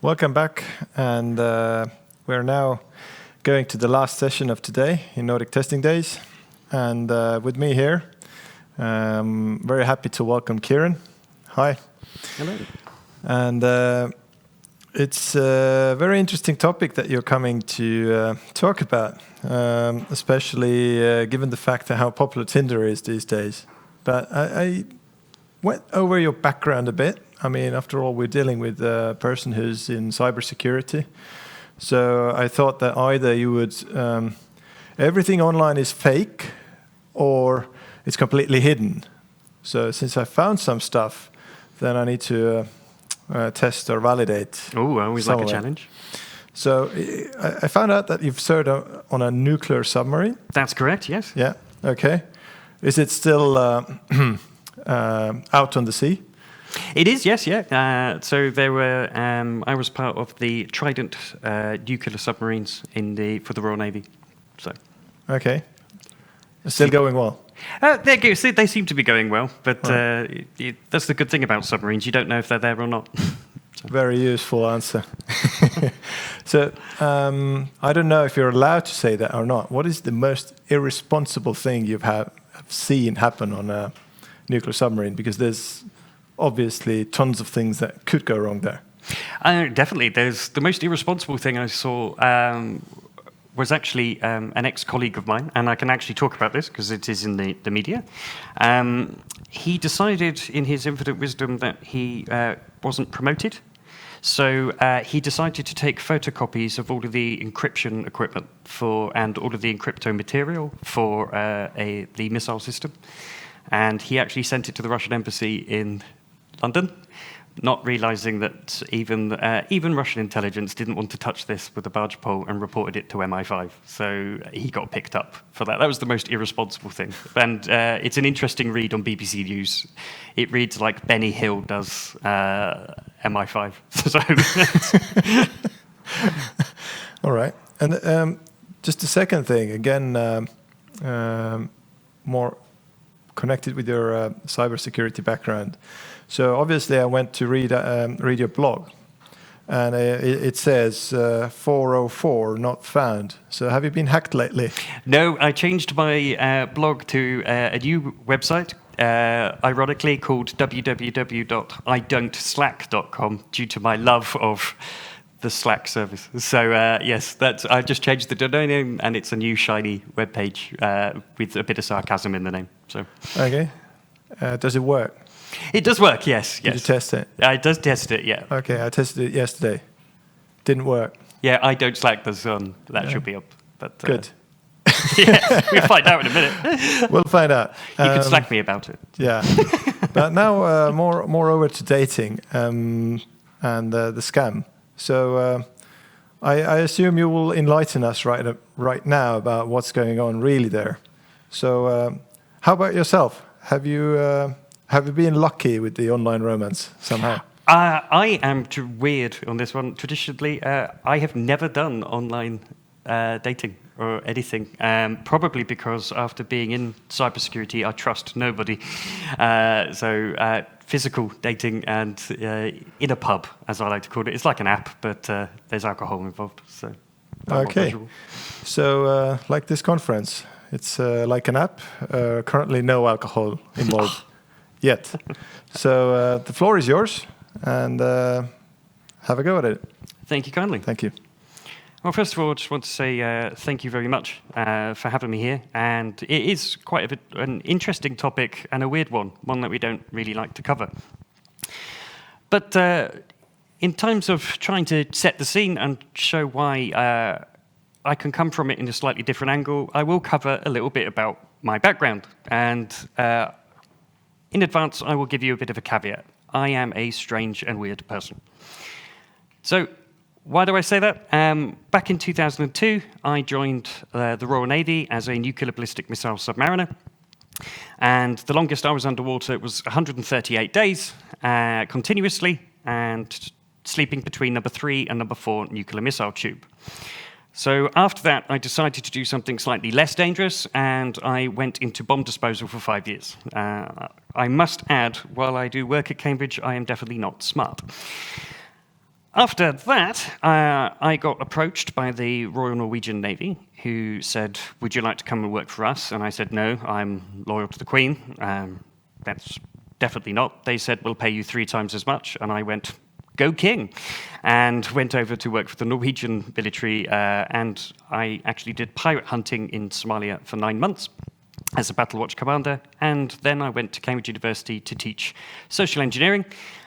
Welcome back, and we're now going to the last session of today in Nordic Testing Days. And with me here, very happy to welcome Kieren. Hi. Hello. And it's a very interesting topic that you're coming to talk about, especially given the fact that how popular Tinder is these days. But I went over your background a bit. I mean, after all, we're dealing with a person who's in cybersecurity. So I thought that either you would, everything online is fake or it's completely hidden. So since I found some stuff, then I need to test or validate. Oh, I always like a challenge. So I found out that you've served on a nuclear submarine. That's correct, yes. Yeah, okay. Is it still out on the sea? It is, yes, yeah. So there were. I was part of the Trident nuclear submarines for the Royal Navy. So. Okay. Still going well. They seem to be going well, but that's the good thing about submarines. You don't know if they're there or not. Very useful answer. So I don't know if you're allowed to say that or not. What is the most irresponsible thing have seen happen on a nuclear submarine? Because there's obviously tons of things that could go wrong there. Definitely. There's the most irresponsible thing I saw was actually an ex-colleague of mine, and I can actually talk about this because it is in the media. He decided in his infinite wisdom that he wasn't promoted. So he decided to take photocopies of all of the encryption equipment and all of the encrypto material for the missile system. And he actually sent it to the Russian embassy in London, not realizing that even Russian intelligence didn't want to touch this with a barge pole and reported it to MI5. So he got picked up for that. That was the most irresponsible thing. And it's an interesting read on BBC News. It reads like Benny Hill does MI5. So all right. And just the second thing, again, more connected with your cybersecurity background. So obviously I went to read your blog, and it says 404 not found. So have you been hacked lately? No, I changed my blog to a new website, ironically called www.idon'tslack.com, due to my love of the Slack service. So yes, I just changed the domain name, and it's a new shiny webpage with a bit of sarcasm in the name. So okay, does it work? It does work, yes. Did you test it? I does test it, yeah. Okay, I tested it yesterday. Didn't work. Yeah, I don't Slack the Sun. That should be up. But, good. Yeah, we'll find out in a minute. We'll find out. You can Slack me about it. Yeah. But now more over to dating and the scam. So I assume you will enlighten us right now about what's going on really there. So how about yourself? Have you been lucky with the online romance somehow? I am weird on this one. Traditionally, I have never done online dating or anything. Probably because after being in cybersecurity, I trust nobody. So physical dating and in a pub, as I like to call it. It's like an app, but there's alcohol involved. So okay. So like this conference, it's like an app. Currently, no alcohol involved. Yet. So the floor is yours, and have a go at it. Thank you kindly. Thank you. Well, first of all, I just want to say thank you very much for having me here. And it is quite an interesting topic and a weird one that we don't really like to cover. But in terms of trying to set the scene and show why I can come from it in a slightly different angle, I will cover a little bit about my background. And in advance, I will give you a bit of a caveat. I am a strange and weird person. So, why do I say that? Back in 2002, I joined the Royal Navy as a nuclear ballistic missile submariner. And the longest I was underwater was 138 days, continuously, and sleeping between number 3 and number 4 nuclear missile tube. So after that, I decided to do something slightly less dangerous, and I went into bomb disposal for 5 years. I must add, while I do work at Cambridge, I am definitely not smart. After that, I got approached by the Royal Norwegian Navy, who said, would you like to come and work for us? And I said, no, I'm loyal to the Queen. That's definitely not. They said, we'll pay you 3 times as much. And I went, go King, and went over to work for the Norwegian military. And I actually did pirate hunting in Somalia for 9 months as a Battle Watch commander. And then I went to Cambridge University to teach social engineering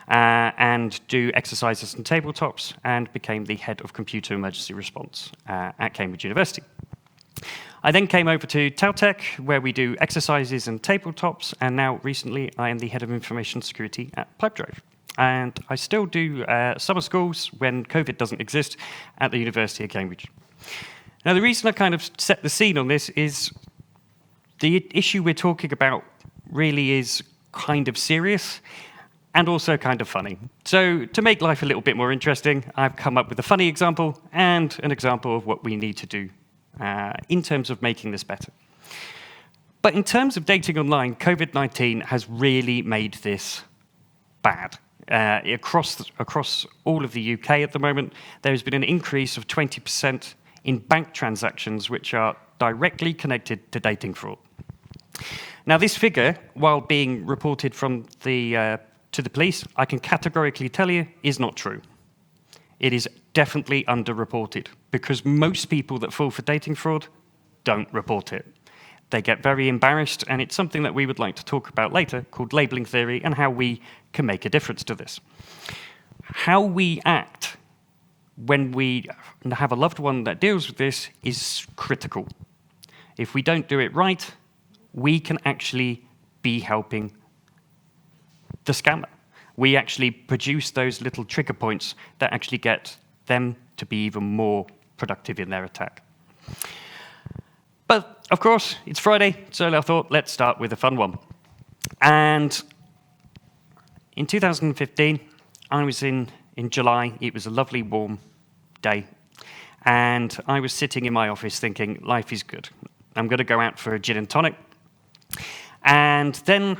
and do exercises and tabletops, and became the head of computer emergency response at Cambridge University. I then came over to Tautech, where we do exercises and tabletops, and now recently I am the head of information security at Pipedrive. And I still do summer schools when COVID doesn't exist at the University of Cambridge. Now, the reason I kind of set the scene on this is the issue we're talking about really is kind of serious and also kind of funny. So to make life a little bit more interesting, I've come up with a funny example and an example of what we need to do in terms of making this better. But in terms of dating online, COVID-19 has really made this bad. Across all of the UK at the moment, there's been an increase of 20% in bank transactions which are directly connected to dating fraud. Now, this figure, while being reported from to the police, I can categorically tell you is not true. It is definitely underreported, because most people that fall for dating fraud don't report it. They get very embarrassed, and it's something that we would like to talk about later, called labeling theory, and how we can make a difference to this. How we act when we have a loved one that deals with this is critical. If we don't do it right, we can actually be helping the scammer. We actually produce those little trigger points that actually get them to be even more productive in their attack. But, of course, it's Friday, so I thought, let's start with a fun one. And in 2015, I was in July. It was a lovely, warm day. And I was sitting in my office thinking, life is good. I'm going to go out for a gin and tonic. And then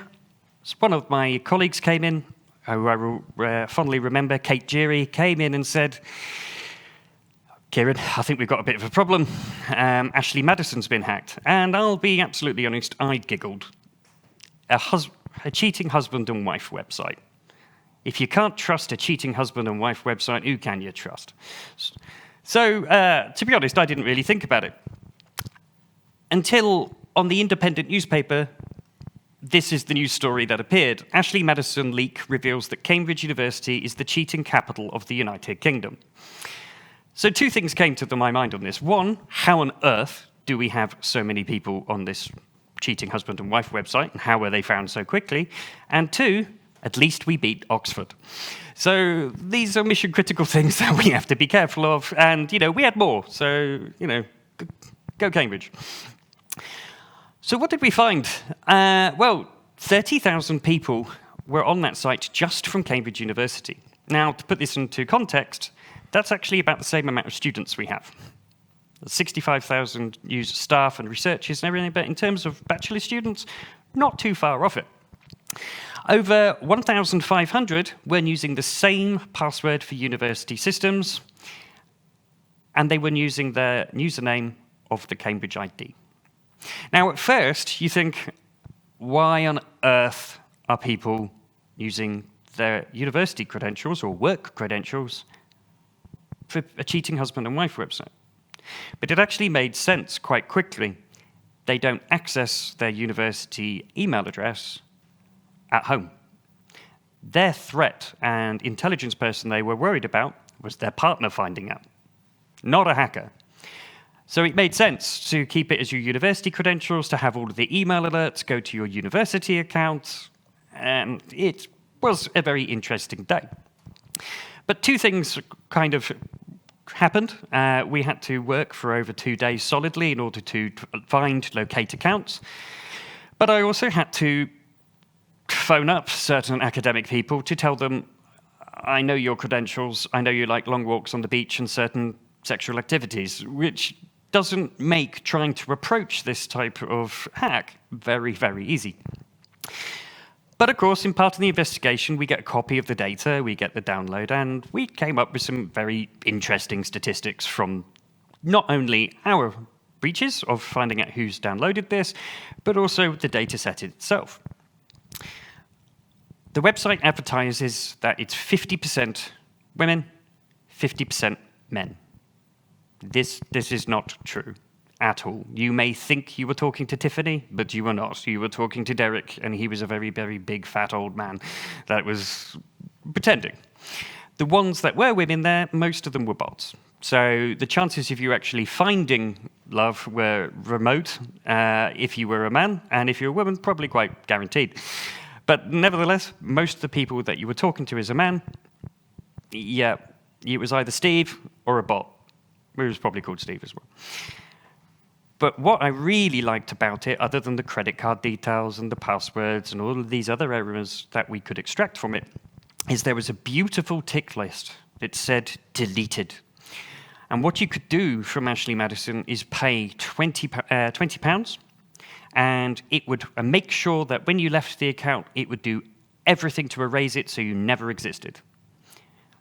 one of my colleagues came in, who I fondly remember, Kate Geary, came in and said, Kieren, I think we've got a bit of a problem. Ashley Madison's been hacked. And I'll be absolutely honest, I giggled. A cheating husband and wife website. If you can't trust a cheating husband and wife website, who can you trust? So, to be honest, I didn't really think about it. Until on the independent newspaper, this is the news story that appeared. Ashley Madison leak reveals that Cambridge University is the cheating capital of the United Kingdom. So 2 things came to my mind on this. 1, how on earth do we have so many people on this cheating husband and wife website, and how were they found so quickly? And 2, at least we beat Oxford. So these are mission critical things that we have to be careful of. And, we had more. So, go Cambridge. So what did we find? Well, 30,000 people were on that site just from Cambridge University. Now, to put this into context, that's actually about the same amount of students we have. 65,000 user staff and researchers and everything, but in terms of bachelor students, not too far off it. Over 1,500 were using the same password for university systems, and they were using the username of the Cambridge ID. Now, at first, you think, why on earth are people using their university credentials or work credentials for a cheating husband and wife website? But it actually made sense quite quickly. They don't access their university email address at home. Their threat and intelligence person they were worried about was their partner finding out, not a hacker. So it made sense to keep it as your university credentials, to have all of the email alerts go to your university account, and it was a very interesting day. But 2 things kind of happened. We had to work for over 2 days solidly in order to locate accounts. But I also had to phone up certain academic people to tell them, I know your credentials, I know you like long walks on the beach and certain sexual activities, which doesn't make trying to approach this type of hack very, very easy. But of course, in part of the investigation, we get a copy of the data, we get the download, and we came up with some very interesting statistics from not only our breaches of finding out who's downloaded this, but also the data set itself. The website advertises that it's 50% women, 50% men. This is not true at all. You may think you were talking to Tiffany, but you were not. You were talking to Derek, and he was a very, very big, fat old man that was pretending. The ones that were women there, most of them were bots. So the chances of you actually finding love were remote if you were a man, and if you're a woman, probably quite guaranteed. But nevertheless, most of the people that you were talking to as a man, yeah, it was either Steve or a bot. It was probably called Steve as well. But what I really liked about it, other than the credit card details and the passwords and all of these other errors that we could extract from it, is there was a beautiful tick list that said deleted. And what you could do from Ashley Madison is pay £20, and it would make sure that when you left the account, it would do everything to erase it so you never existed.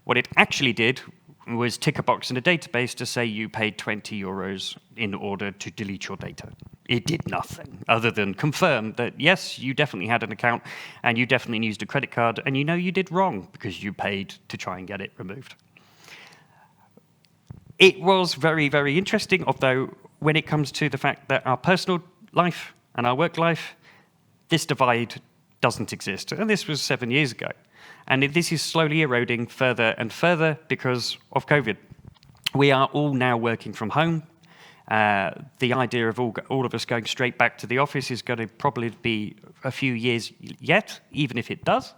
What it actually did was tick a box in a database to say you paid €20 in order to delete your data. It did nothing other than confirm that, yes, you definitely had an account and you definitely used a credit card, and you know you did wrong because you paid to try and get it removed. It was very, very interesting, although when it comes to the fact that our personal life and our work life, this divide doesn't exist. And this was 7 years ago. And this is slowly eroding further and further because of COVID. We are all now working from home. The idea of all of us going straight back to the office is going to probably be a few years yet, even if it does.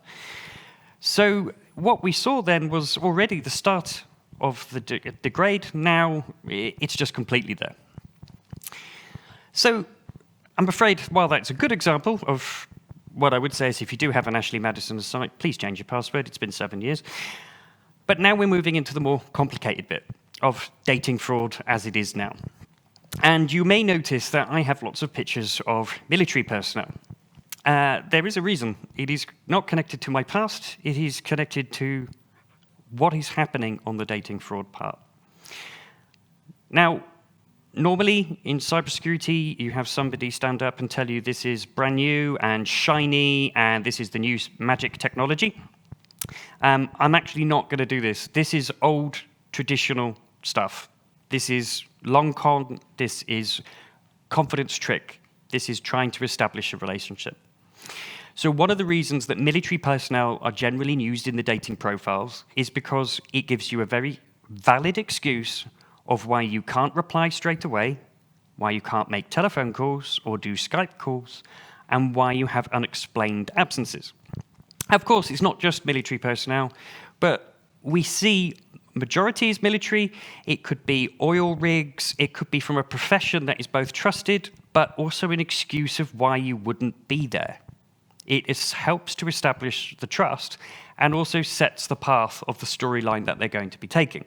So what we saw then was already the start of the degrade. Now it's just completely there. So I'm afraid, while that's a good example of what I would say is if you do have an Ashley Madison site, please change your password. It's been 7 years. But now we're moving into the more complicated bit of dating fraud as it is now. And you may notice that I have lots of pictures of military personnel. There is a reason. It is not connected to my past. It is connected to what is happening on the dating fraud part. Now, normally in cybersecurity, you have somebody stand up and tell you this is brand new and shiny and this is the new magic technology. I'm actually not going to do this. This is old, traditional stuff. This is long con. This is confidence trick. This is trying to establish a relationship. So one of the reasons that military personnel are generally used in the dating profiles is because it gives you a very valid excuse of why you can't reply straight away, why you can't make telephone calls or do Skype calls, and why you have unexplained absences. Of course, it's not just military personnel, but we see majority is military. It could be oil rigs. It could be from a profession that is both trusted, but also an excuse of why you wouldn't be there. It helps to establish the trust and also sets the path of the storyline that they're going to be taking.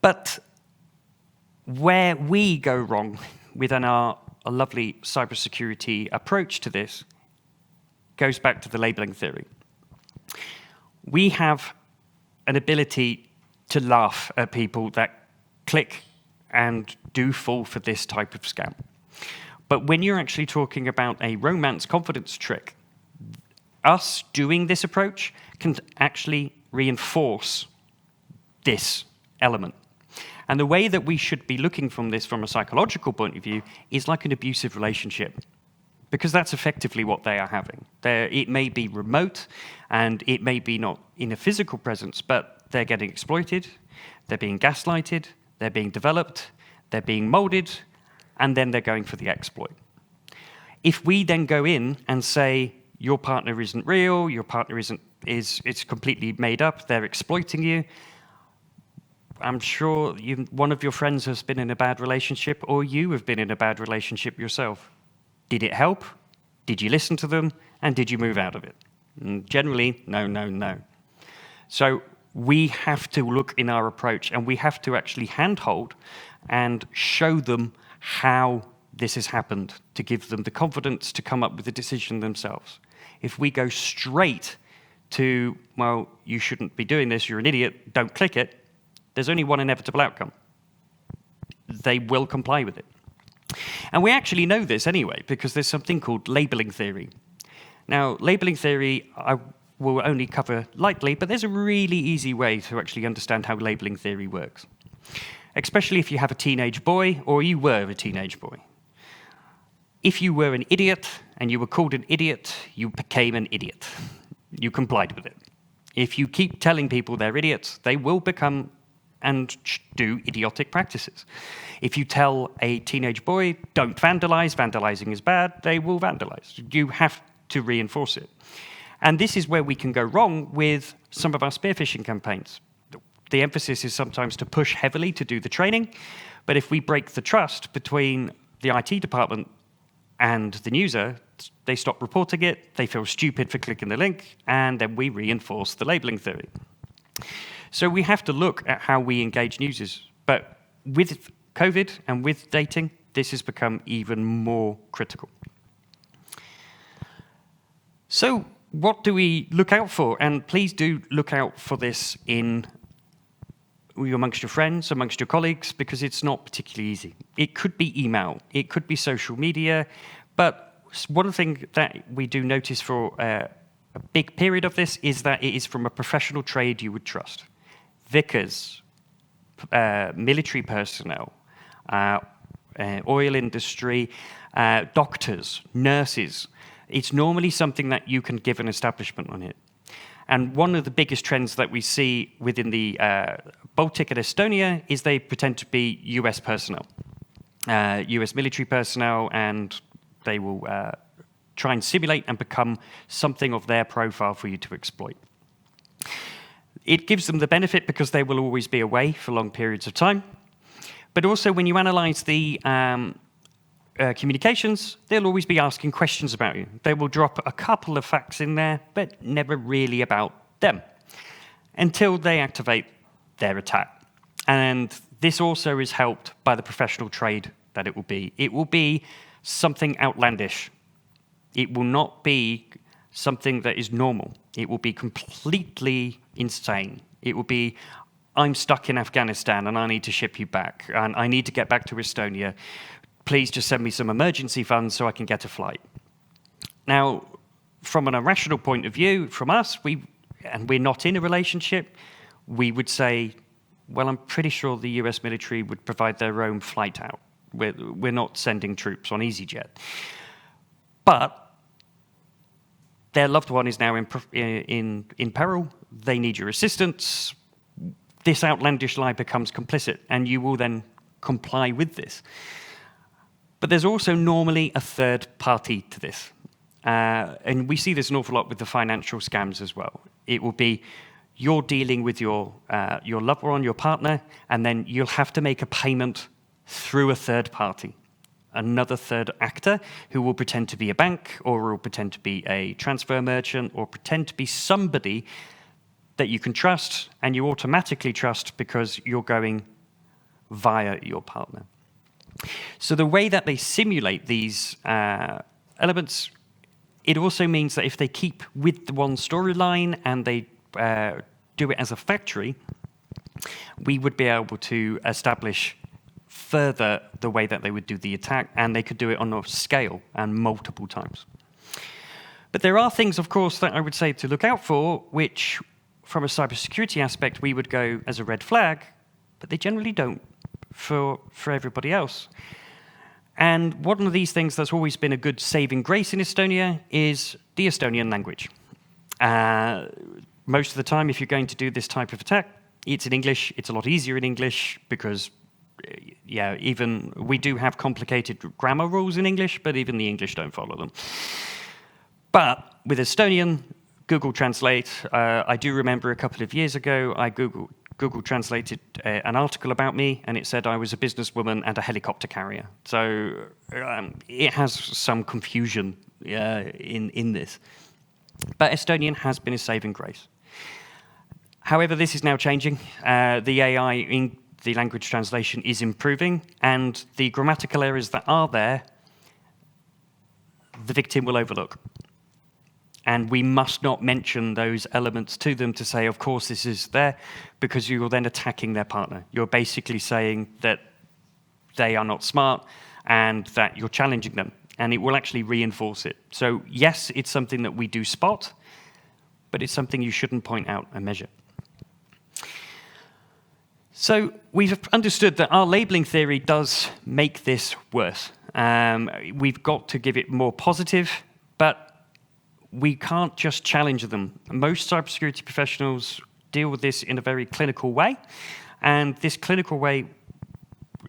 But where we go wrong within our lovely cybersecurity approach to this goes back to the labeling theory. We have an ability to laugh at people that click and do fall for this type of scam. But when you're actually talking about a romance confidence trick, us doing this approach can actually reinforce this element. And the way that we should be looking from this from a psychological point of view is like an abusive relationship, because that's effectively what they are having. It may be remote, and it may be not in a physical presence, but they're getting exploited, they're being gaslighted, they're being developed, they're being molded, and then they're going for the exploit. If we then go in and say, your partner isn't real, your partner it's completely made up, they're exploiting you, I'm sure one of your friends has been in a bad relationship, or you have been in a bad relationship yourself. Did it help? Did you listen to them? And did you move out of it? And generally, no, no, no. So we have to look in our approach, and we have to actually handhold and show them how this has happened, to give them the confidence to come up with a decision themselves. if we go straight to, well, you shouldn't be doing this, you're an idiot, don't click it, there's only one inevitable outcome. They will comply with it. And we actually know this anyway, because there's something called labeling theory. Now, labeling theory I will only cover lightly, but there's a really easy way to actually understand how labeling theory works, especially if you have a teenage boy or you were a teenage boy. If you were an idiot and you were called an idiot, you became an idiot. You complied with it. If you keep telling people they're idiots, they will become and do idiotic practices. If you tell a teenage boy, don't vandalize, vandalizing is bad, they will vandalize. You have to reinforce it. And this is where we can go wrong with some of our spearphishing campaigns. The emphasis is sometimes to push heavily to do the training, but if we break the trust between the IT department and the user, they stop reporting it, they feel stupid for clicking the link, and then we reinforce the labeling theory. So we have to look at how we engage users. But with COVID and with dating, this has become even more critical. So what do we look out for? And please do look out for this amongst your friends, amongst your colleagues, because it's not particularly easy. It could be email, it could be social media, but one thing that we do notice for a big period of this is that it is from a professional trade you would trust. Vicars, military personnel, oil industry, doctors, nurses. It's normally something that you can give an establishment on it. And one of the biggest trends that we see within the Baltic and Estonia is they pretend to be US personnel, US military personnel, and they will try and simulate and become something of their profile for you to exploit. It gives them the benefit because they will always be away for long periods of time. But also when you analyze the communications, they'll always be asking questions about you. They will drop a couple of facts in there, but never really about them, until they activate their attack. And this also is helped by the professional trade that it will be. It will be something outlandish. It will not be something that is normal. It will be completely insane. It will be, I'm stuck in Afghanistan and I need to ship you back, and I need to get back to Estonia. Please just send me some emergency funds so I can get a flight. Now, from an irrational point of view, from us, and we're not in a relationship, we would say, well, I'm pretty sure the US military would provide their own flight out. We're not sending troops on EasyJet. But their loved one is now in peril. They need your assistance. This outlandish lie becomes complicit, and you will then comply with this. But there's also normally a third party to this. And we see this an awful lot with the financial scams as well. It will be you're dealing with your loved one, your partner, and then you'll have to make a payment through a third party, another third actor who will pretend to be a bank, or will pretend to be a transfer merchant, or pretend to be somebody that you can trust, and you automatically trust because you're going via your partner. So the way that they simulate these elements, it also means that if they keep with the one storyline and they do it as a factory, we would be able to establish further the way that they would do the attack, and they could do it on a scale and multiple times. But there are things, of course, that I would say to look out for, which from a cybersecurity aspect we would go as a red flag, but they generally don't for everybody else. And one of these things that's always been a good saving grace in Estonia is the Estonian language. Most of the time, if you're going to do this type of attack, it's in English. It's a lot easier in English because, yeah, even we do have complicated grammar rules in English, but even the English don't follow them. But with Estonian, Google Translate, I do remember a couple of years ago, I Google translated an article about me, and it said I was a businesswoman and a helicopter carrier. So it has some confusion in this. But Estonian has been a saving grace. However, this is now changing. The AI in the language translation is improving, and the grammatical errors that are there, the victim will overlook. And we must not mention those elements to them to say, of course, this is there, because you're then attacking their partner. You're basically saying that they are not smart and that you're challenging them, and it will actually reinforce it. So yes, it's something that we do spot, but it's something you shouldn't point out and measure. So we've understood that our labeling theory does make this worse. We've got to give it more positive, but we can't just challenge them. Most cybersecurity professionals deal with this in a very clinical way, and this clinical way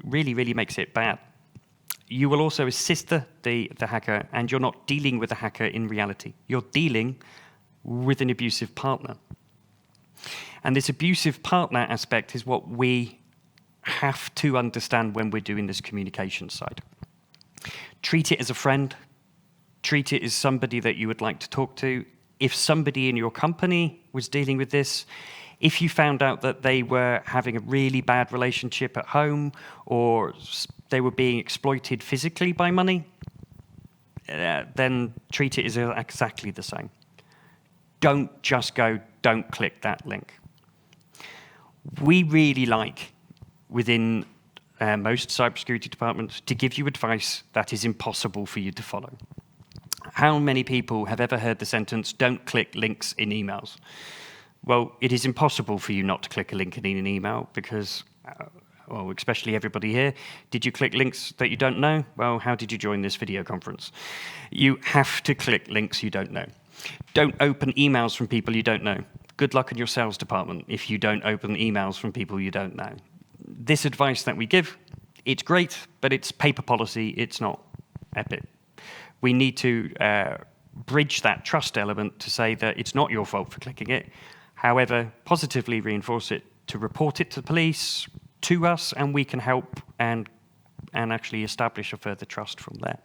really, really makes it bad. You will also assist the hacker, and you're not dealing with the hacker in reality. You're dealing with an abusive partner. And this abusive partner aspect is what we have to understand when we're doing this communication side. Treat it as a friend. Treat it as somebody that you would like to talk to. If somebody in your company was dealing with this, if you found out that they were having a really bad relationship at home, or they were being exploited physically by money, then treat it as exactly the same. Don't just go, don't click that link. We really like, within most cybersecurity departments, to give you advice that is impossible for you to follow. How many people have ever heard the sentence, don't click links in emails? Well, it is impossible for you not to click a link in an email because, well, especially everybody here, did you click links that you don't know? Well, how did you join this video conference? You have to click links you don't know. Don't open emails from people you don't know. Good luck in your sales department if you don't open emails from people you don't know. This advice that we give, it's great, but it's paper policy, it's not epic. We need to bridge that trust element to say that it's not your fault for clicking it. However, positively reinforce it to report it to the police, to us, and we can help and actually establish a further trust from there.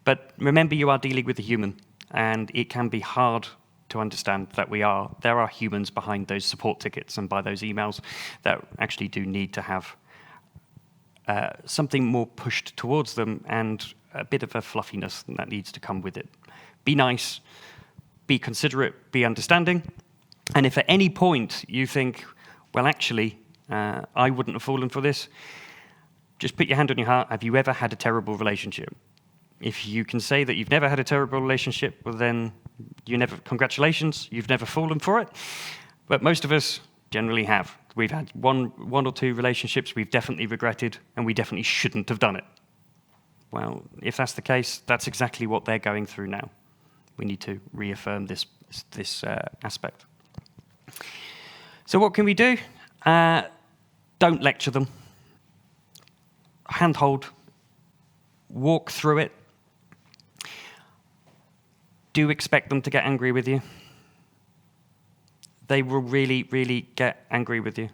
But remember, you are dealing with a human, and it can be hard to understand that there are humans behind those support tickets and by those emails that actually do need to have something more pushed towards them and a bit of a fluffiness that needs to come with it. Be nice, be considerate, be understanding, and if at any point you think, well, actually, I wouldn't have fallen for this, just put your hand on your heart. Have you ever had a terrible relationship? If you can say that you've never had a terrible relationship, well then, congratulations, you've never fallen for it. But most of us generally have. We've had one or two relationships we've definitely regretted, and we definitely shouldn't have done it. Well, if that's the case, that's exactly what they're going through now. We need to reaffirm this aspect. So what can we do? Don't lecture them. Handhold. Walk through it. Do expect them to get angry with you. They will really, really get angry with you.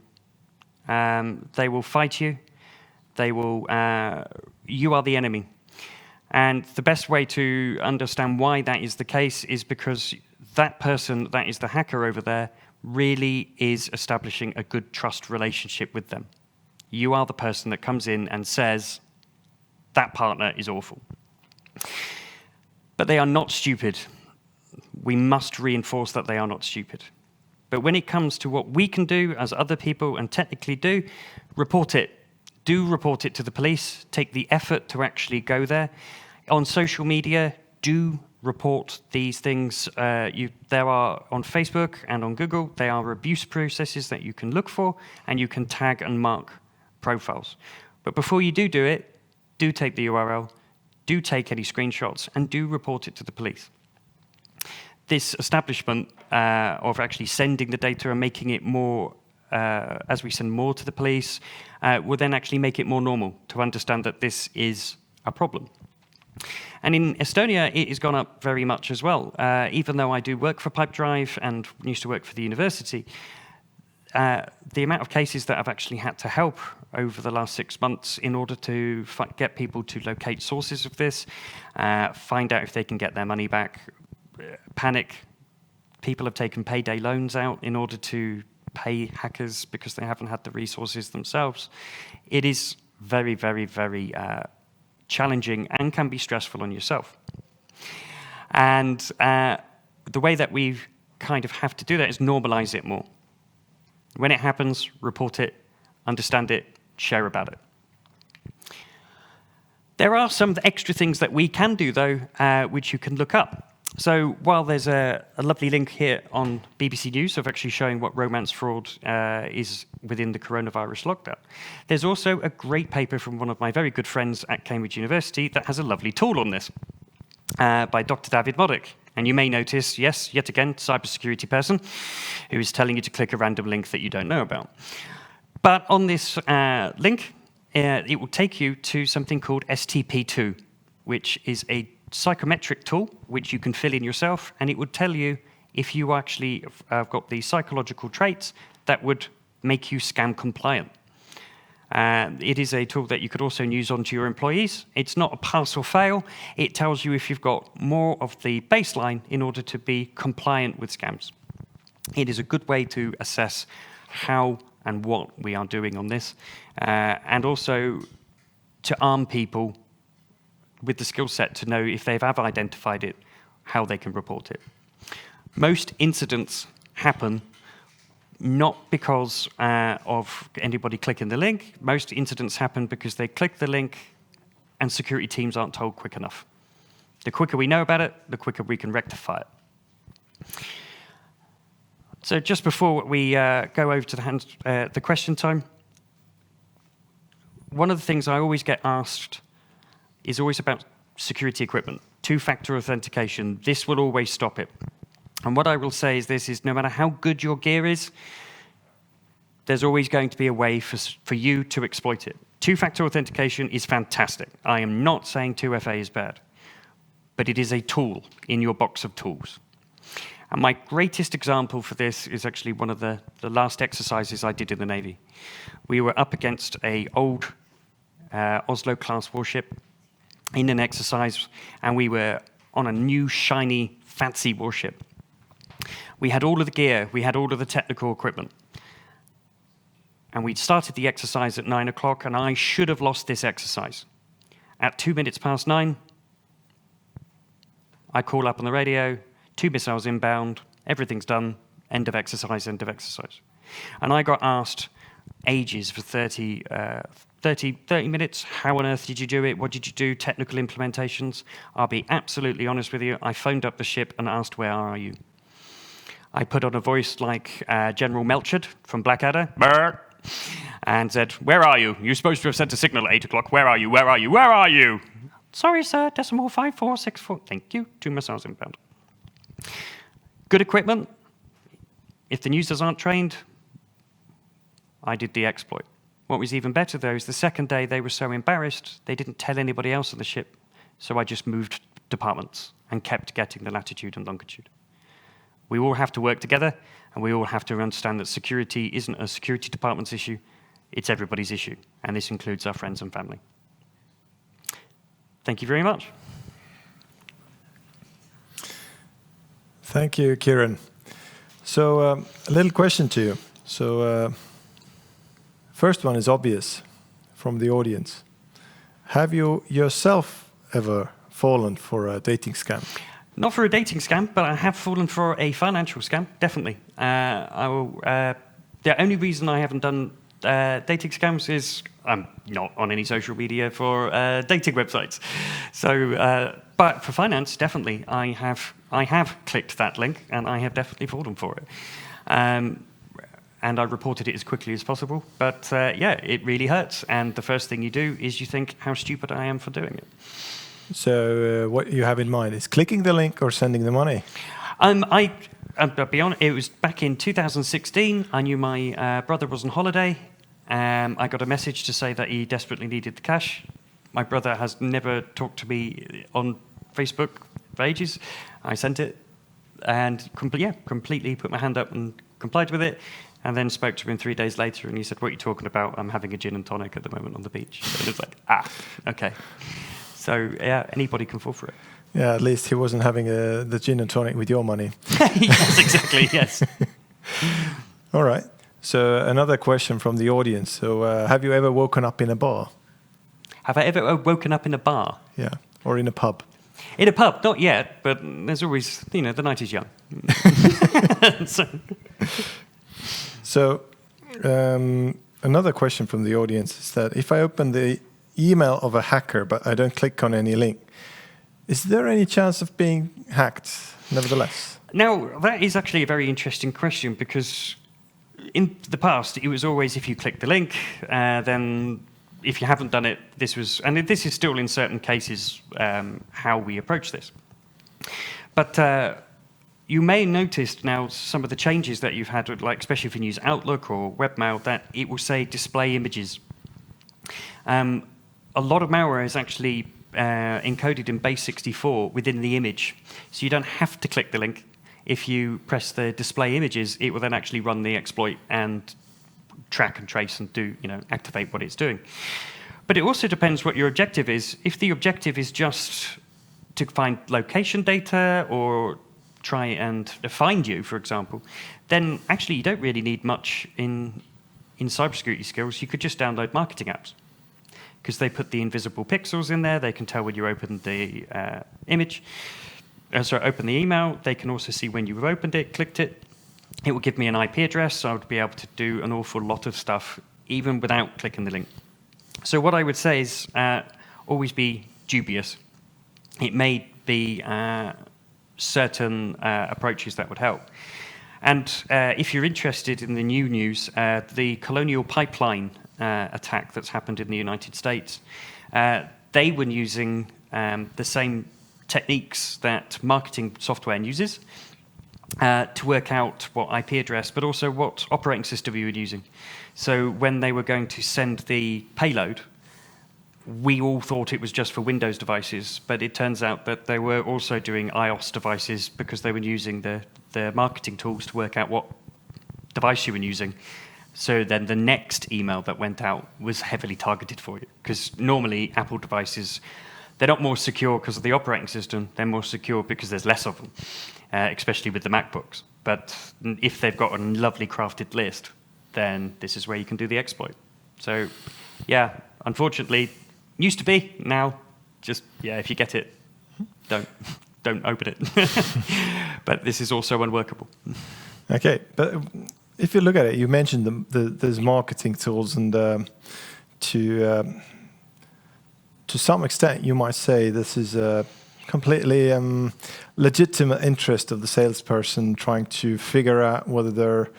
They will fight you. They will. You are the enemy. And the best way to understand why that is the case is because that person, that is the hacker over there, really is establishing a good trust relationship with them. You are the person that comes in and says, that partner is awful. But they are not stupid. We must reinforce that they are not stupid. But when it comes to what we can do as other people and technically do, report it. Do report it to the police. Take the effort to actually go there. On social media, do report these things. There are on Facebook and on Google, there are abuse processes that you can look for, and you can tag and mark profiles. But before you do it, do take the URL, do take any screenshots, and do report it to the police. This establishment of actually sending the data and making it more, as we send more to the police, will then actually make it more normal to understand that this is a problem. And in Estonia, it has gone up very much as well. Even though I do work for Pipedrive and used to work for the university, the amount of cases that I've actually had to help over the last 6 months in order to get people to locate sources of this, find out if they can get their money back, panic. People have taken payday loans out in order to pay hackers because they haven't had the resources themselves. It is very, very, very challenging and can be stressful on yourself. And the way that we kind of have to do that is normalize it more. When it happens, report it, understand it, share about it. There are some extra things that we can do, though, which you can look up. So while there's a lovely link here on BBC News of actually showing what romance fraud is within the coronavirus lockdown, there's also a great paper from one of my very good friends at Cambridge University that has a lovely tool on this by Dr. David Modick. And you may notice, yes, yet again, cybersecurity person who is telling you to click a random link that you don't know about. But on this link, it will take you to something called STP2, which is a psychometric tool which you can fill in yourself, and it would tell you if you actually have got the psychological traits that would make you scam compliant. It is a tool that you could also use onto your employees. It's not a pass or fail. It tells you if you've got more of the baseline in order to be compliant with scams. It is a good way to assess how and what we are doing on this, and also to arm people with the skill set to know if they have identified it, how they can report it. Most incidents happen not because of anybody clicking the link. Most incidents happen because they click the link and security teams aren't told quick enough. The quicker we know about it, the quicker we can rectify it. So just before we go over to the question time, one of the things I always get asked is always about security equipment. Two-factor authentication, this will always stop it. And what I will say is this, is no matter how good your gear is, there's always going to be a way for you to exploit it. Two-factor authentication is fantastic. I am not saying 2FA is bad, but it is a tool in your box of tools. And my greatest example for this is actually one of the last exercises I did in the Navy. We were up against an old Oslo-class warship in an exercise, and we were on a new, shiny, fancy warship. We had all of the gear, we had all of the technical equipment. And we'd started the exercise at 9 o'clock, and I should have lost this exercise. At 2 minutes past 9, I call up on the radio, 2 missiles inbound, everything's done, end of exercise, end of exercise. And I got asked ages for 30 minutes, how on earth did you do it, what did you do, technical implementations. I'll be absolutely honest with you, I phoned up the ship and asked, where are you? I put on a voice like General Melchard from Blackadder, Brr, and said, where are you? You're supposed to have sent a signal at 8 o'clock, where are you, where are you, where are you? Sorry, sir, decimal 5464, thank you, 2 missiles inbound. Good equipment. If the users aren't trained, I did the exploit. What was even better, though, is the second day they were so embarrassed, they didn't tell anybody else on the ship. So I just moved departments and kept getting the latitude and longitude. We all have to work together, and we all have to understand that security isn't a security department's issue, it's everybody's issue, and this includes our friends and family. Thank you very much. Thank you, Kieren. So a little question to you. So first one is obvious from the audience. Have you yourself ever fallen for a dating scam? Not for a dating scam, but I have fallen for a financial scam, definitely. The only reason I haven't done dating scams is I'm not on any social media for dating websites. So, but for finance, definitely, I have clicked that link, and I have definitely fallen for it. And I reported it as quickly as possible. But yeah, it really hurts. And the first thing you do is you think how stupid I am for doing it. So what you have in mind is clicking the link or sending the money? I'll be honest, it was back in 2016. I knew my brother was on holiday. I got a message to say that he desperately needed the cash. My brother has never talked to me on Facebook for ages. I sent it and completely put my hand up and complied with it. And then spoke to him 3 days later, and he said, what are you talking about? I'm having a gin and tonic at the moment on the beach. And it's like, okay. So, yeah, anybody can fall for it. Yeah, at least he wasn't having the gin and tonic with your money. Yes, exactly, yes. All right. So another question from the audience. So have you ever woken up in a bar? Have I ever woken up in a bar? Yeah, or in a pub. In a pub, not yet, but there's always, the night is young. So another question from the audience is that if I open the email of a hacker, but I don't click on any link, is there any chance of being hacked nevertheless? Now, that is actually a very interesting question, because in the past, it was always if you click the link, then if you haven't done it, this is still in certain cases how we approach this. But you may notice now some of the changes that you've had, like especially if you use Outlook or webmail, that it will say display images. A lot of malware is actually encoded in base 64 within the image, so you don't have to click the link. If you press the display images, it will then actually run the exploit and track and trace and activate what it's doing. But it also depends what your objective is. If the objective is just to find location data or try and find you, for example, then actually you don't really need much in cybersecurity skills. You could just download marketing apps, because they put the invisible pixels in there. They can tell when you opened the open the email. They can also see when you've opened it, clicked it. It will give me an IP address, so I would be able to do an awful lot of stuff, even without clicking the link. So what I would say is always be dubious. It may be certain approaches that would help. And if you're interested in the new news, the Colonial Pipeline attack that's happened in the United States, they were using the same techniques that marketing software uses to work out what IP address, but also what operating system you were using. So when they were going to send the payload, we all thought it was just for Windows devices, but it turns out that they were also doing iOS devices, because they were using the marketing tools to work out what device you were using. So then the next email that went out was heavily targeted for you, because normally Apple devices, they're not more secure because of the operating system, they're more secure because there's less of them, especially with the MacBooks. But if they've got a lovely crafted list, then this is where you can do the exploit. So yeah, unfortunately, used to be, now just, if you get it, don't open it. But this is also unworkable. Okay, but if you look at it, you mentioned there's marketing tools, and to some extent, you might say this is a completely legitimate interest of the salesperson trying to figure out whether their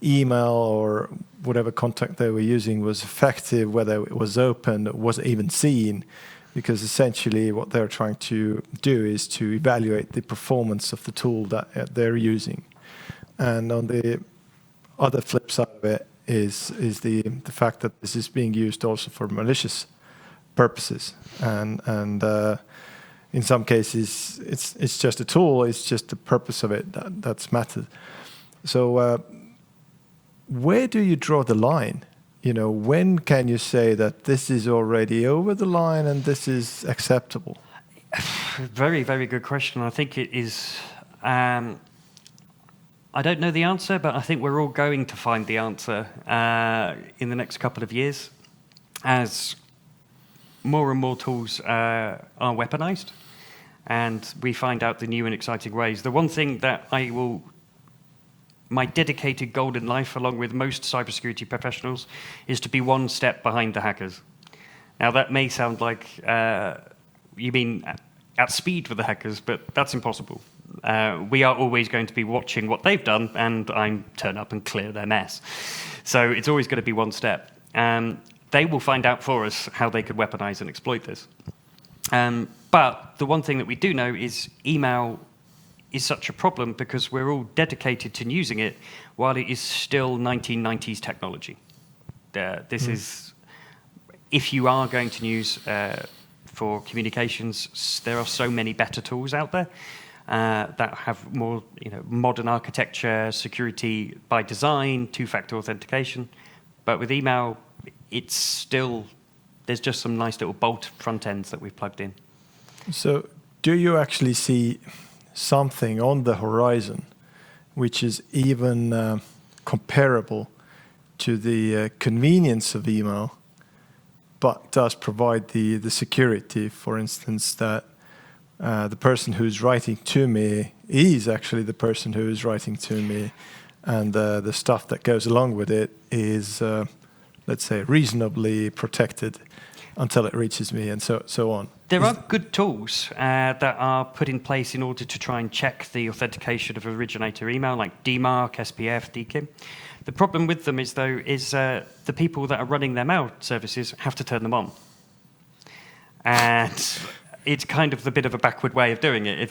email or whatever contact they were using was effective, whether it was open, was even seen, because essentially what they're trying to do is to evaluate the performance of the tool that they're using. And on the other flip side of it is the fact that this is being used also for malicious purposes, and in some cases it's just a tool, it's just the purpose of it that's mattered. So where do you draw the line? When can you say that this is already over the line and this is acceptable? Very, very good question. I think it is. I don't know the answer, but I think we're all going to find the answer in the next couple of years, as more and more tools are weaponized, and we find out the new and exciting ways. The one thing that my dedicated goal in life, along with most cybersecurity professionals, is to be one step behind the hackers. Now, that may sound like you mean at speed with the hackers, but that's impossible. We are always going to be watching what they've done, and I turn up and clear their mess. So it's always going to be one step. They will find out for us how they could weaponize and exploit this. But the one thing that we do know is email is such a problem because we're all dedicated to using it while it is still 1990s technology. This is, if you are going to use for communications, there are so many better tools out there that have more modern architecture, security by design, two-factor authentication. But with email, it's still, there's just some nice little bolt front ends that we've plugged in. So do you actually see something on the horizon which is even comparable to the convenience of email, but does provide the security, for instance, that the person who's writing to me is actually the person who is writing to me, and the stuff that goes along with it is, let's say, reasonably protected until it reaches me, and so on. There are good tools that are put in place in order to try and check the authentication of originator email, like DMARC, SPF, DKIM. The problem with them is, though, the people that are running their mail services have to turn them on. And it's kind of a bit of a backward way of doing it.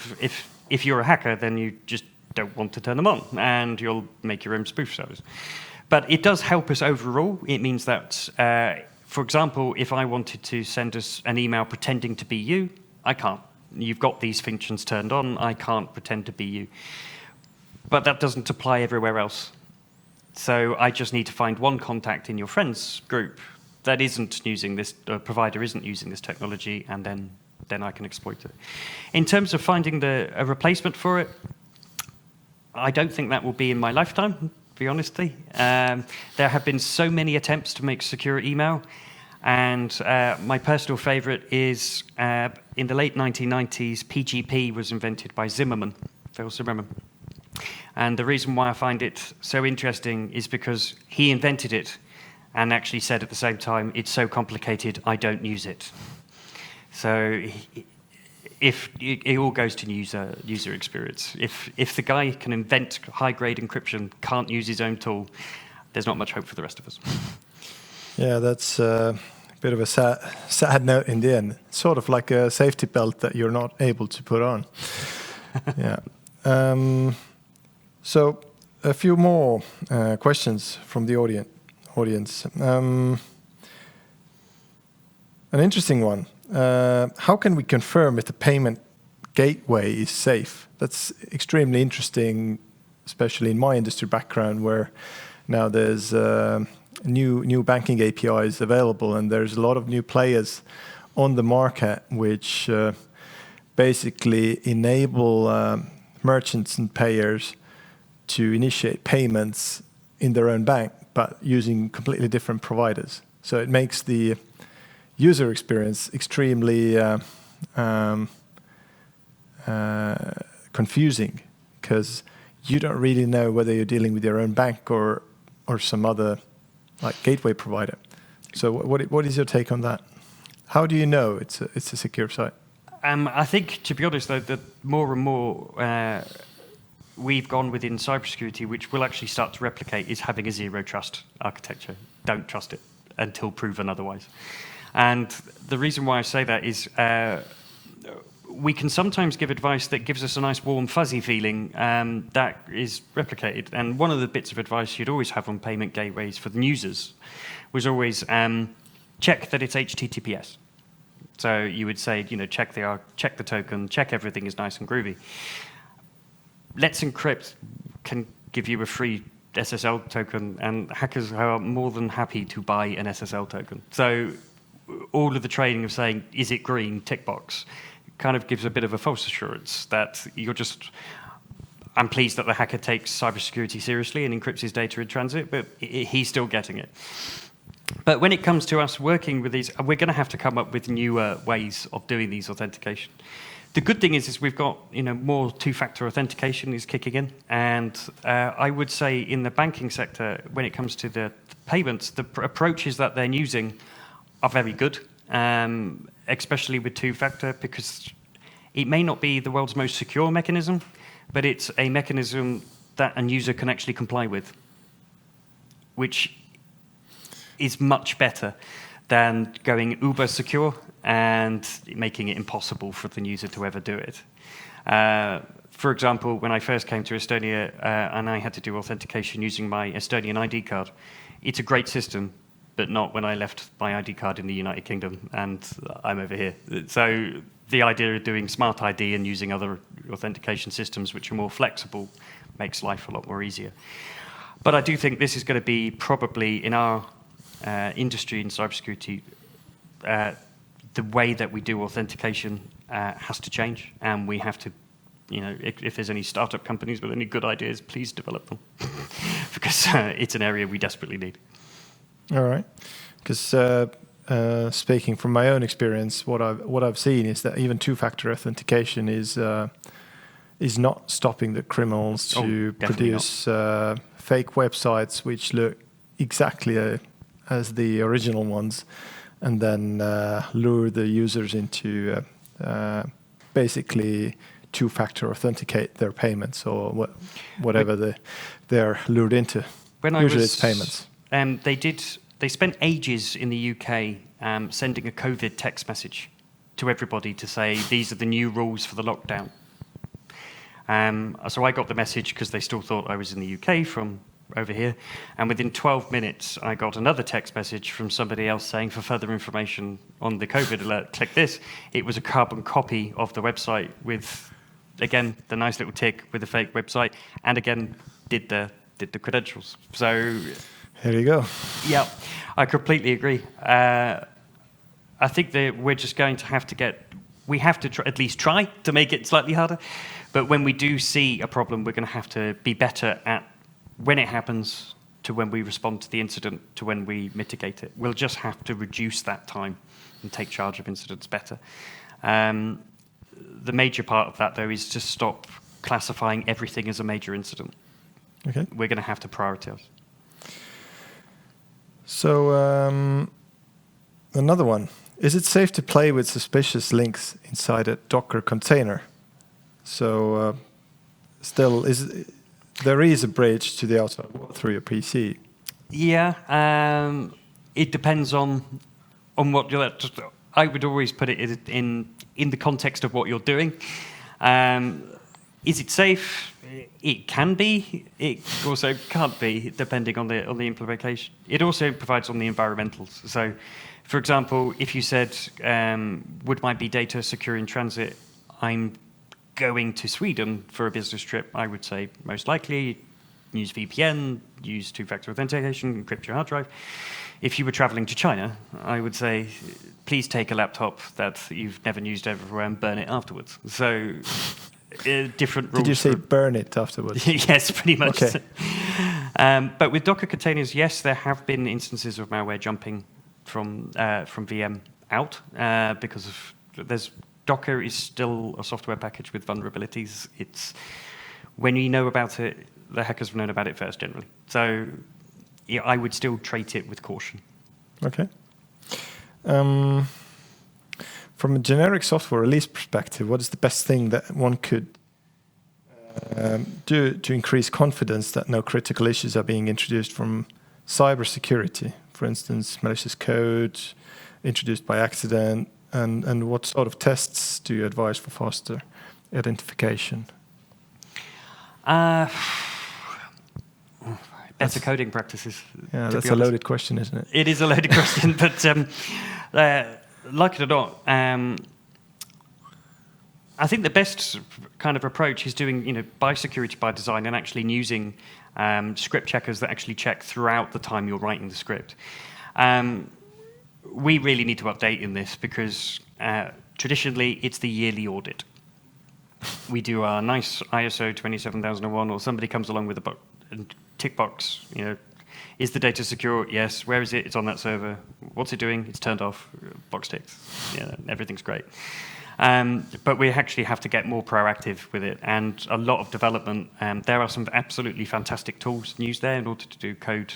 If you're a hacker, then you just don't want to turn them on, and you'll make your own spoof service. But it does help us overall. It means that, for example, if I wanted to send us an email pretending to be you, I can't. You've got these functions turned on. I can't pretend to be you. But that doesn't apply everywhere else. So I just need to find one contact in your friends group that isn't using this, provider isn't using this technology, and then I can exploit it. In terms of finding a replacement for it, I don't think that will be in my lifetime, to be honestly. There have been so many attempts to make secure email, and my personal favorite is in the late 1990s, PGP was invented by Phil Zimmerman. And the reason why I find it so interesting is because he invented it and actually said at the same time, it's so complicated, I don't use it. So if it all goes to user experience. If the guy can invent high-grade encryption, can't use his own tool, there's not much hope for the rest of us. Yeah, that's a bit of a sad note in the end. Sort of like a safety belt that you're not able to put on. Yeah. So a few more questions from the audience. An interesting one. How can we confirm if the payment gateway is safe? That's extremely interesting, especially in my industry background, where now there's new banking APIs available, and there's a lot of new players on the market which basically enable merchants and payers to initiate payments in their own bank, but using completely different providers. So it makes the user experience extremely confusing, because you don't really know whether you're dealing with your own bank or some other like gateway provider. So what is your take on that? How do you know it's a secure site? I think, to be honest, though, that more and more we've gone within cybersecurity, which will actually start to replicate, is having a zero trust architecture. Don't trust it until proven otherwise. And the reason why I say that is we can sometimes give advice that gives us a nice warm fuzzy feeling that is replicated. And one of the bits of advice you'd always have on payment gateways for the users was always check that it's HTTPS. So you would say, check the token, check everything is nice and groovy. Let's Encrypt can give you a free SSL token, and hackers are more than happy to buy an SSL token. So all of the training of saying, is it green, tick box, kind of gives a bit of a false assurance that I'm pleased that the hacker takes cybersecurity seriously and encrypts his data in transit, but he's still getting it. But when it comes to us working with these, we're going to have to come up with newer ways of doing these authentication. The good thing is we've got more two-factor authentication is kicking in, and I would say in the banking sector, when it comes to the payments, the approaches that they're using are very good, especially with two-factor, because it may not be the world's most secure mechanism, but it's a mechanism that a user can actually comply with, which is much better than going uber secure and making it impossible for the user to ever do it. For example, when I first came to Estonia and I had to do authentication using my Estonian ID card, it's a great system, but not when I left my ID card in the United Kingdom and I'm over here. So the idea of doing smart ID and using other authentication systems which are more flexible makes life a lot more easier. But I do think this is going to be probably in our industry in cybersecurity, the way that we do authentication has to change, and we have to, if there's any startup companies with any good ideas, please develop them, because it's an area we desperately need. All right, because speaking from my own experience, what I've seen is that even two-factor authentication is not stopping the criminals to produce fake websites which look exactly as the original ones, and then lure the users into basically two-factor authenticate their payments or whatever they're lured into. Usually it's payments. They spent ages in the UK sending a COVID text message to everybody to say, these are the new rules for the lockdown. So I got the message because they still thought I was in the UK from over here. And within 12 minutes, I got another text message from somebody else saying, for further information on the COVID alert, click this. It was a carbon copy of the website with, again, the nice little tick with a fake website, and again, did the credentials. So here you go. Yeah, I completely agree. I think that we're just going to have to at least try to make it slightly harder. But when we do see a problem, we're going to have to be better at when it happens to when we respond to the incident to when we mitigate it. We'll just have to reduce that time and take charge of incidents better. The major part of that, though, is to stop classifying everything as a major incident. Okay. We're going to have to prioritize. So another one. Is it safe to play with suspicious links inside a Docker container? So still, there is a bridge to the outside world through your PC. Yeah, it depends on what you're. I would always put it in the context of what you're doing. Is it safe? It can be. It also can't be, depending on the implementation. It also provides on the environmentals. So, for example, if you said, would my data secure in transit? I'm going to Sweden for a business trip. I would say most likely use VPN, use two-factor authentication, encrypt your hard drive. If you were traveling to China, I would say, please take a laptop that you've never used everywhere and burn it afterwards. So different rules. Did you say burn it afterwards? Yes, pretty much. Okay. But with Docker containers, yes, there have been instances of malware jumping from VM out because of Docker is still a software package with vulnerabilities. It's when you know about it, the hackers have known about it first generally. So yeah, I would still treat it with caution. Okay. From a generic software release perspective, what is the best thing that one could do to increase confidence that no critical issues are being introduced from cybersecurity? For instance, malicious code introduced by accident, and what sort of tests do you advise for faster identification? Better coding practices. Yeah, that's a loaded question, isn't it? It is a loaded question, but like it or not, I think the best kind of approach is doing, by security by design and actually using script checkers that actually check throughout the time you're writing the script. We really need to update in this because traditionally it's the yearly audit. We do our nice ISO 27001, or somebody comes along with a tick box, is the data secure? Yes. Where is it? It's on that server. What's it doing? It's turned off. Box ticked. Yeah, everything's great. But we actually have to get more proactive with it, and a lot of development. There are some absolutely fantastic tools used there in order to do code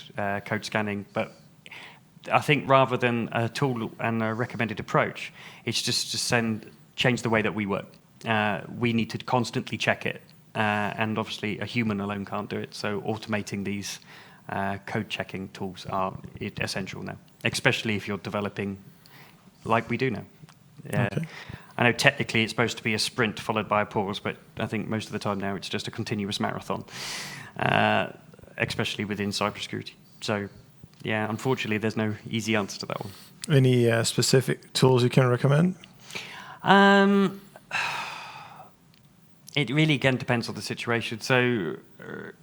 scanning, but I think rather than a tool and a recommended approach, it's just to change the way that we work. We need to constantly check it, and obviously a human alone can't do it. So automating these code checking tools are essential now, especially if you're developing like we do now. Okay. I know technically it's supposed to be a sprint followed by a pause, but I think most of the time now it's just a continuous marathon, especially within cybersecurity. So yeah, unfortunately, there's no easy answer to that one. Any specific tools you can recommend? It really, again, depends on the situation. So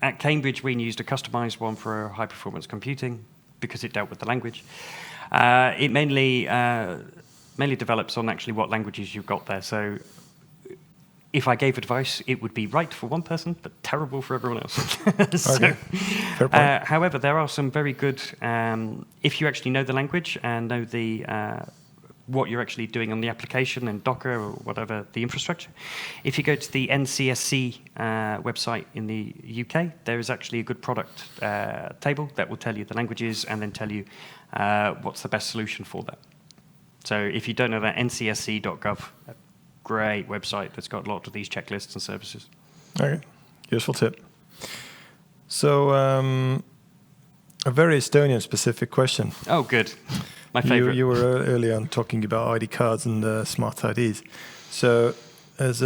at Cambridge, we used a customized one for high-performance computing because it dealt with the language. It mainly develops on actually what languages you've got there. So if I gave advice, it would be right for one person, but terrible for everyone else. Okay. Fair point. However, there are some very good, if you actually know the language and know the what you're actually doing on the application and Docker or whatever the infrastructure. If you go to the NCSC website in the UK, there is actually a good product table that will tell you the languages and then tell you what's the best solution for that. So if you don't know that, ncsc.gov, a great website that's got a lot of these checklists and services. Okay, useful tip. So a very Estonian-specific question. Oh, good. My favorite. You were early on talking about ID cards and smart IDs. So as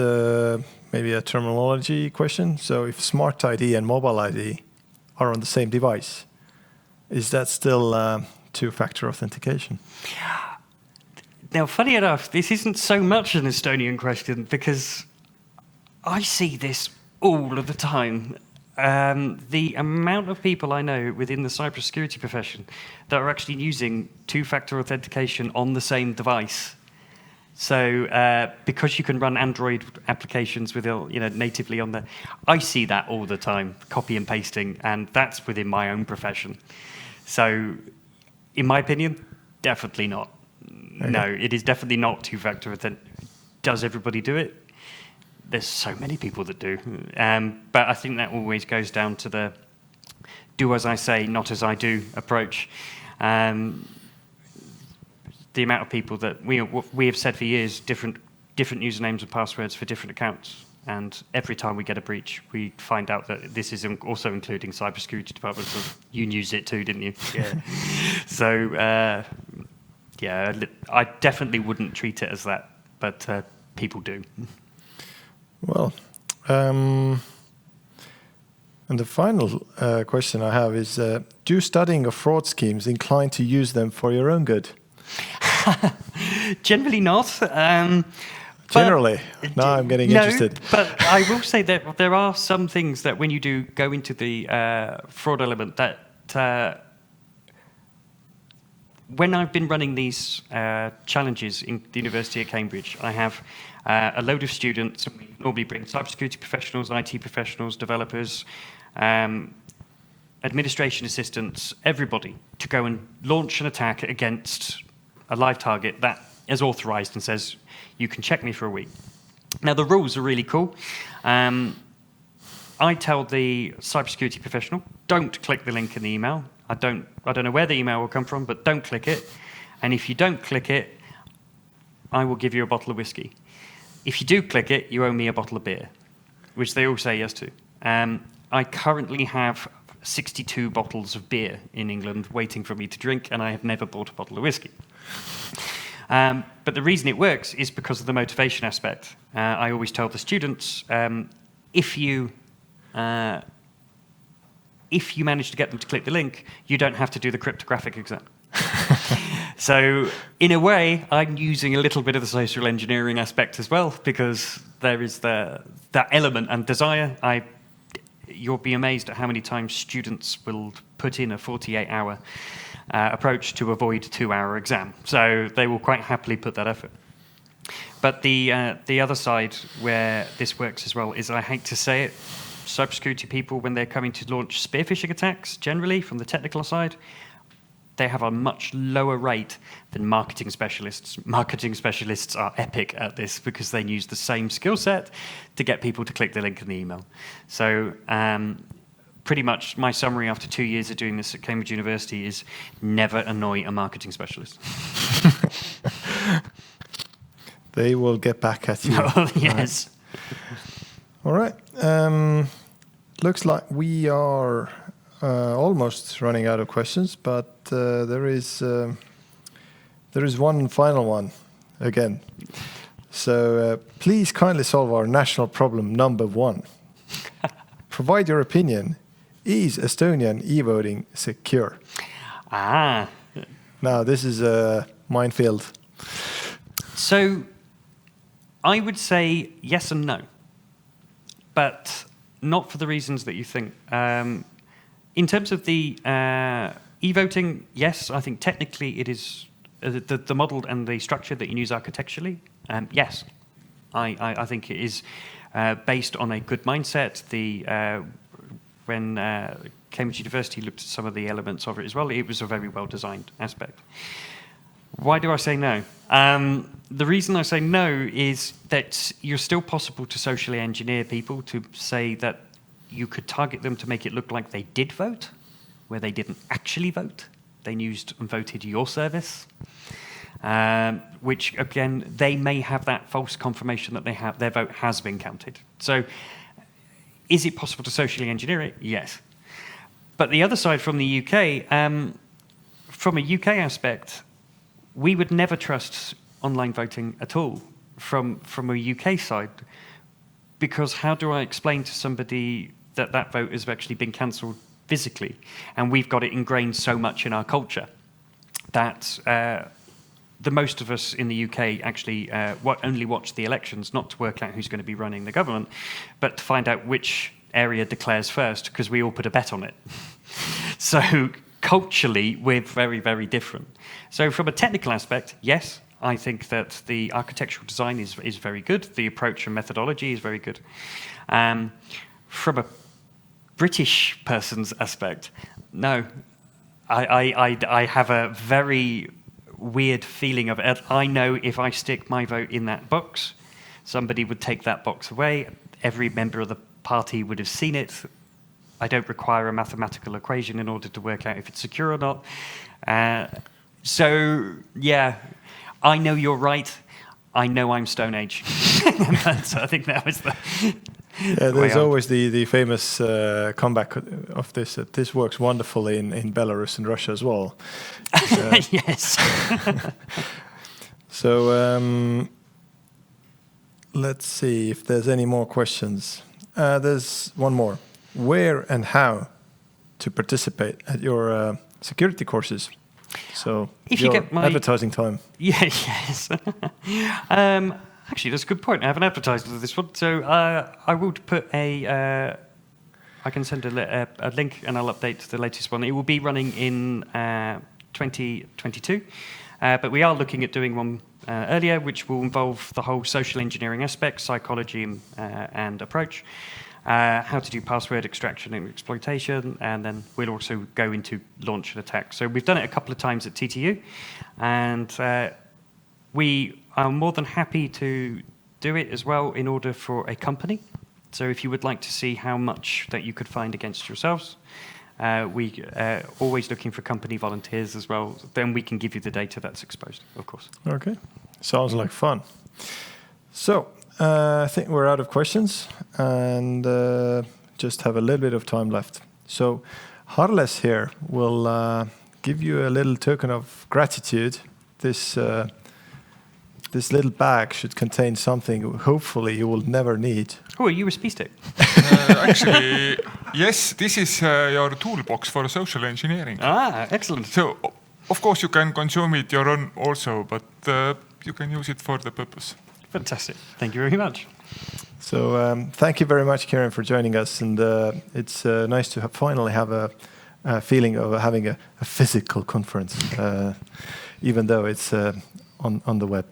maybe a terminology question, so if smart ID and mobile ID are on the same device, is that still two-factor authentication? Now, funny enough, this isn't so much an Estonian question because I see this all of the time. The amount of people I know within the cybersecurity profession that are actually using two-factor authentication on the same device. So because you can run Android applications with natively on there, I see that all the time, copy and pasting, and that's within my own profession. So in my opinion, definitely not. Okay. No, it is definitely not two-factor authentication. Does everybody do it? There's so many people that do. But I think that always goes down to the do as I say, not as I do approach. The amount of people that we have said for years, different usernames and passwords for different accounts. And every time we get a breach, we find out that this is also including cybersecurity departments. You used it too, didn't you? Yeah. So, yeah, I definitely wouldn't treat it as that, but people do. Well, and the final question I have is, do studying of fraud schemes incline to use them for your own good? Generally not. Generally? Now I'm getting interested. But I will say that there are some things that when you do go into the fraud element that when I've been running these challenges in the University of Cambridge, I have a load of students. We normally bring cybersecurity professionals, IT professionals, developers, administration assistants, everybody, to go and launch an attack against a live target that is authorized and says, you can check me for a week. Now, the rules are really cool. I tell the cybersecurity professional, don't click the link in the email. I don't know where the email will come from, but don't click it. And if you don't click it, I will give you a bottle of whiskey. If you do click it, you owe me a bottle of beer, which they all say yes to. I currently have 62 bottles of beer in England waiting for me to drink, and I have never bought a bottle of whiskey. But the reason it works is because of the motivation aspect. I always tell the students, if you manage to get them to click the link, you don't have to do the cryptographic exam. So in a way, I'm using a little bit of the social engineering aspect as well, because there is that element and desire. You'll be amazed at how many times students will put in a 48-hour approach to avoid a 2-hour exam. So they will quite happily put that effort. But the other side where this works as well is, I hate to say it, cybersecurity people, when they're coming to launch spear phishing attacks, generally from the technical side, they have a much lower rate than marketing specialists. Marketing specialists are epic at this because they use the same skill set to get people to click the link in the email. So pretty much my summary after 2 years of doing this at Cambridge University is never annoy a marketing specialist. They will get back at you. Oh, yes. All right. Looks like we are almost running out of questions, but there is one final one again. So please kindly solve our national problem number 1. Provide your opinion. Is Estonian e-voting secure? Ah. Now, this is a minefield. So I would say yes and no, but not for the reasons that you think. In terms of the e-voting, yes, I think technically it is the model and the structure that you use architecturally. Yes, I think it is based on a good mindset. When Cambridge University looked at some of the elements of it as well, it was a very well-designed aspect. Why do I say no? The reason I say no is that you're still possible to socially engineer people to say that you could target them to make it look like they did vote, where they didn't actually vote. They used and voted your service, which, again, they may have that false confirmation that their vote has been counted. So is it possible to socially engineer it? Yes. But the other side from the UK, from a UK aspect, we would never trust online voting at all from a UK side, because how do I explain to somebody that that vote has actually been cancelled physically? And we've got it ingrained so much in our culture that the most of us in the UK actually only watch the elections, not to work out who's going to be running the government, but to find out which area declares first, because we all put a bet on it. So culturally, we're very, very different. So from a technical aspect, yes, I think that the architectural design is very good. The approach and methodology is very good. From a British person's aspect, no. I have a very weird feeling of it. I know if I stick my vote in that box, somebody would take that box away. Every member of the party would have seen it. I don't require a mathematical equation in order to work out if it's secure or not. So, yeah, I know you're right. I know I'm Stone Age. So I think that was the... Yeah, there's always the famous comeback of this, that this works wonderfully in Belarus and Russia as well. Yes. So let's see if there's any more questions. There's one more. Where and how to participate at your security courses? So if your you get my advertising time. Yeah, yes. Actually, that's a good point. I haven't advertised for this one, so I will put I can send a link and I'll update the latest one. It will be running in 2022, but we are looking at doing one earlier, which will involve the whole social engineering aspect, psychology and approach, how to do password extraction and exploitation, and then we'll also go into launch and attack. So we've done it a couple of times at TTU, and we are more than happy to do it as well in order for a company. So if you would like to see how much that you could find against yourselves, we are always looking for company volunteers as well. Then we can give you the data that's exposed, of course. Okay, sounds like fun. So I think we're out of questions and just have a little bit of time left. So Harles here will give you a little token of gratitude. This little bag should contain something hopefully you will never need. Oh, a USB stick. Actually, yes, this is your toolbox for social engineering. Ah, excellent. So, of course, you can consume it your own also, but you can use it for the purpose. Fantastic. Thank you very much. So thank you very much, Kieren, for joining us. And it's nice to finally have a feeling of having a physical conference, even though it's on the web.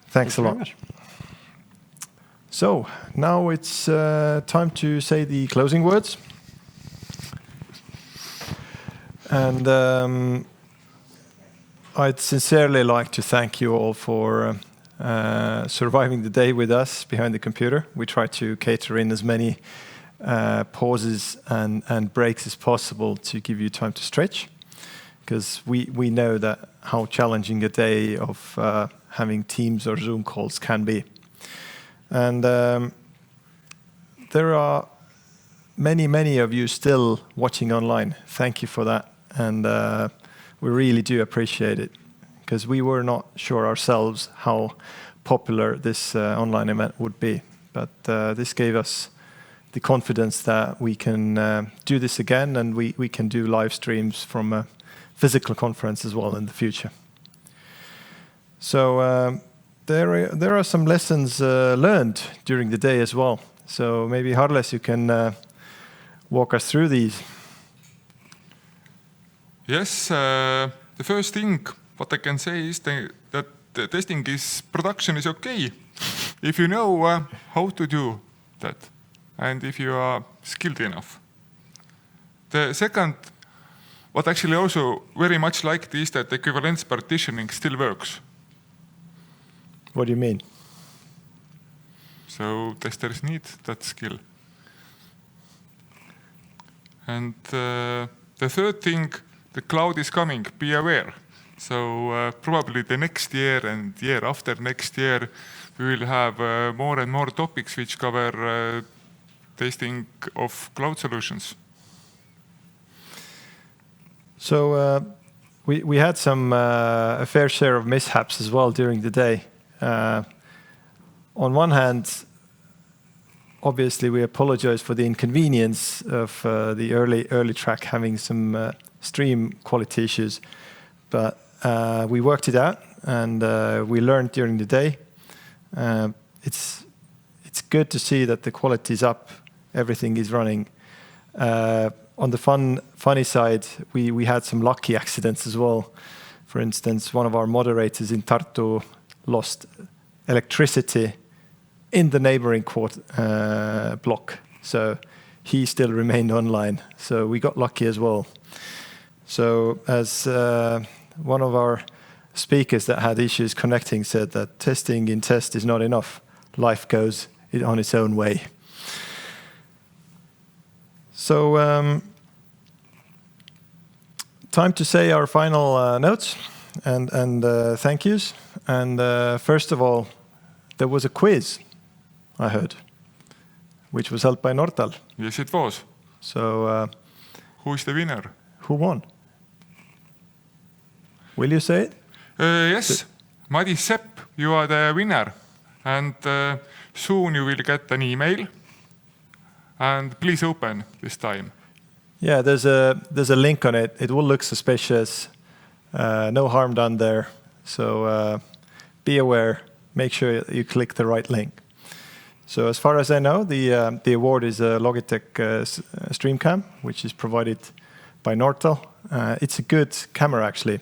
Thanks a lot. Very much. So now it's time to say the closing words. And I'd sincerely like to thank you all for surviving the day with us behind the computer. We try to cater in as many pauses and breaks as possible to give you time to stretch, because we know that how challenging a day of having Teams or Zoom calls can be. And there are many of you still watching online. Thank you for that. And we really do appreciate it, because we were not sure ourselves how popular this online event would be. But this gave us the confidence that we can do this again, and we can do live streams from a physical conference as well in the future. So there are some lessons learned during the day as well. So maybe Harles, you can walk us through these. Yes, the first thing what I can say is that the testing production is okay. if you know how to do that, and if you are skilled enough. The second, what actually also very much liked is that equivalence partitioning still works. What do you mean? So testers need that skill. And the third thing, the cloud is coming, be aware. So probably the next year and year after next year, we will have more and more topics which cover testing of cloud solutions. So we had some a fair share of mishaps as well during the day. On one hand, obviously we apologize for the inconvenience of the early track having some stream quality issues, but we worked it out and we learned during the day. It's good to see that the quality is up, everything is running. On the funny side, we had some lucky accidents as well. For instance, one of our moderators in Tartu lost electricity in the neighboring block. So he still remained online. So we got lucky as well. So as one of our speakers that had issues connecting said that testing in test is not enough. Life goes on its own way. So time to say our final notes and thank yous. And first of all, there was a quiz, I heard, which was held by Nortal. Yes, it was. So who is the winner? Who won? Will you say it? Yes, Madis Sepp, you are the winner. And soon you will get an email. And please open this time. Yeah, there's a link on it. It will look suspicious. No harm done there. So be aware. Make sure you click the right link. So as far as I know, the award is a Logitech StreamCam, which is provided by Nortal. It's a good camera, actually.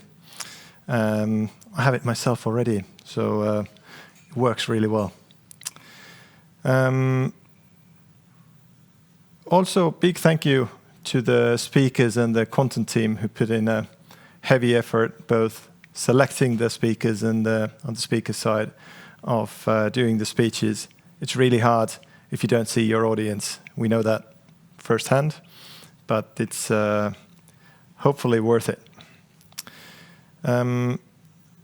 I have it myself already, so it works really well. Also, big thank you to the speakers and the content team who put in a heavy effort, both selecting the speakers and on the speaker side of doing the speeches. It's really hard if you don't see your audience. We know that firsthand, but it's hopefully worth it.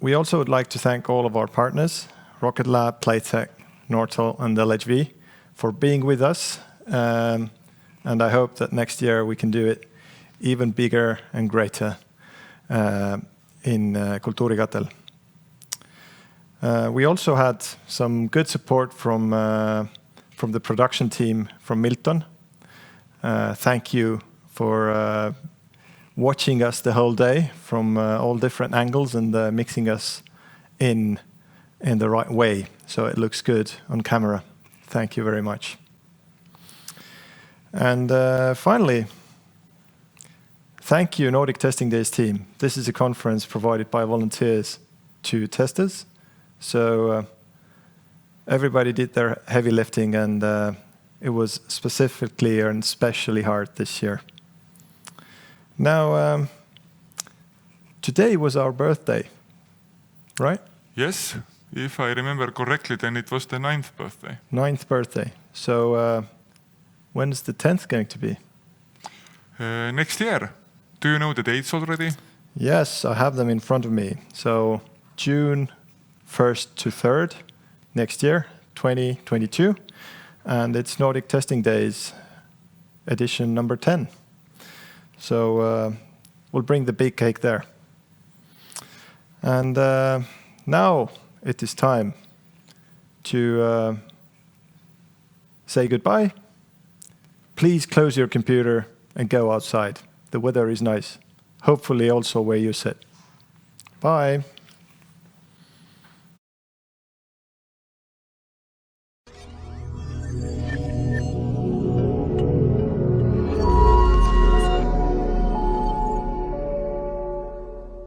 We also would like to thank all of our partners, Rocket Lab, Playtech, Nortal, and LHV, for being with us. And I hope that next year we can do it even bigger and greater in Kultuurikatel. We also had some good support from the production team from Milton. Thank you for watching us the whole day from all different angles and mixing us in the right way so it looks good on camera. Thank you very much. And finally, thank you, Nordic Testing Days team. This is a conference provided by volunteers to testers. So everybody did their heavy lifting, and it was specifically and especially hard this year. Now, today was our birthday, right? Yes, if I remember correctly, then it was the 9th birthday. 9th birthday. So when's the 10th going to be? Next year. Do you know the dates already? Yes, I have them in front of me. So June 1st to 3rd next year, 2022. And it's Nordic Testing Days edition number 10. So we'll bring the big cake there. And now it is time to say goodbye. Please close your computer and go outside. The weather is nice. Hopefully also where you sit. Bye.